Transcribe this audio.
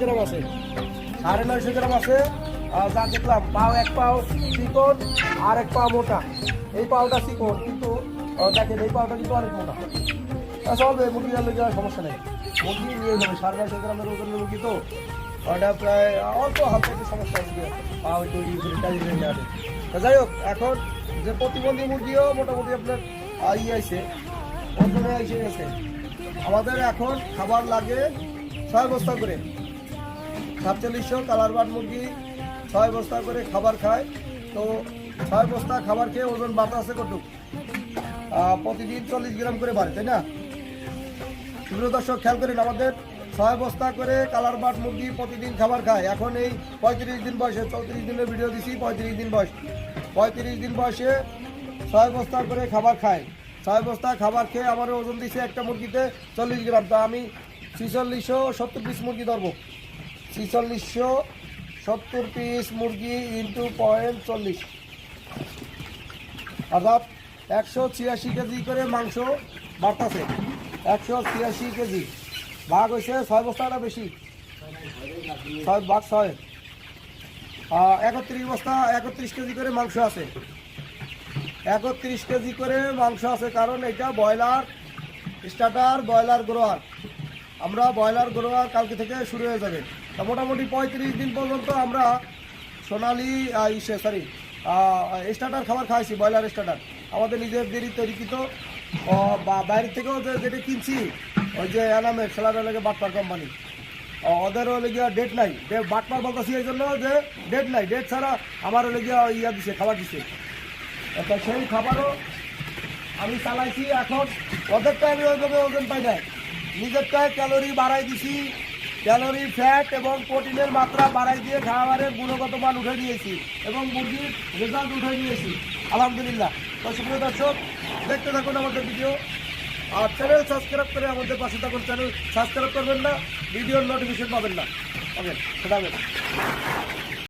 গ্রাম আছে, 950 গ্রাম আছে। যা দেখলাম পাও, এক পাও চিকন আর এক পাও মোটা। এই পাওটা চিকন, কিন্তু দেখেন এই পাওটা কিন্তু অনেক মোটা। চলবে, মুরগি আনলে যাওয়ার সমস্যা নেই, মুরগি নিয়ে যাবে। 950 গ্রামের ওজনের মুরগি তো ওটা প্রায় অল্প হালকা একটু সমস্যা আসবে, পাও একটু নেওয়া। যাই হোক, এখন যে প্রতিবন্ধী মুরগিও মোটামুটি আপনার আইছে, ওজনে এসে গেছে। আমাদের এখন খাবার লাগে 6 বস্তা করে, 4700 কালার বাট মুরগি 6 বস্তা করে খাবার খায়। তো 6 বস্তা খাবার খেয়ে ওজন বাড়তে আছে কত? প্রতিদিন 40 গ্রাম করে বাড়ে, তাই না? প্রিয় দর্শক খেয়াল করেন, আমাদের 6 বস্তা করে কালার বাট মুরগি প্রতিদিন খাবার খায়। এখন এই 35 দিন বয়সে, 34 দিনের ভিডিও দিছি, 35 দিন বয়স, 35 দিন বয়সে 6 বস্তা করে খাবার খায়। 6 বস্তা খাবার খেয়ে আমার ওজন দিছে একটা মুরগিতে 40 গ্রাম। তা আমি 4670 পিস মুরগি ধরবো। 4670 পিস মুরগি ইন্টু 0.40, অর্থাৎ 186 কেজি করে মাংস বাড়তেছে। 186 কেজি ভাগ হয়েছে 6 বস্তাটা বেশি, 6 ভাগ 6, 31 বস্তা, 31 কেজি করে মাংস আছে। 31 কেজি করে মাংস আছে, কারণ এটা ব্রয়লার স্টার্টার, ব্রয়লার গ্রোয়ার। আমরা ব্রয়লার গ্রোয়ার কালকে থেকে শুরু হয়ে যাবে। তা মোটামুটি 35 দিন পর্যন্ত আমরা সোনালি স্টার্টার খাবার খাইছি, ব্রয়লার স্টার্টার আমাদের নিজেদেরই তৈরিকৃত, বা বাইরে থেকেও যেটা কিনছি, ওই যে এনামের খেলার লেগে বাটপার কোম্পানি, ওদের হলে গিয়া ডেট নাই, বাটপার বলতেছি এই জন্য যে ডেট নাই, ডেট ছাড়া আমার হলে গিয়া ইয়া দিছে, খাবার দিছে। তা সেই খাবারও আমি চালাইছি। এখন ওদেরটা আমি ওইভাবে ওজন পাই নাই, নিজেরটায় ক্যালোরি বাড়াই দিছি, ক্যালোরি, ফ্যাট এবং প্রোটিনের মাত্রা বাড়াই দিয়ে খাবারের গুণগত মান উঠে দিয়েছি এবং মুরগির রেজাল্ট উঠে দিয়েছি আলহামদুলিল্লাহ। তো সুপ্রিয় দর্শক, দেখতে থাকুন আমাদের ভিডিও, আর চ্যানেল সাবস্ক্রাইব করে আমাদের পাশে থাকুন। চ্যানেল সাবস্ক্রাইব করবেন না, ভিডিওর নোটিফিকেশন পাবেন না। ওকে, সেটা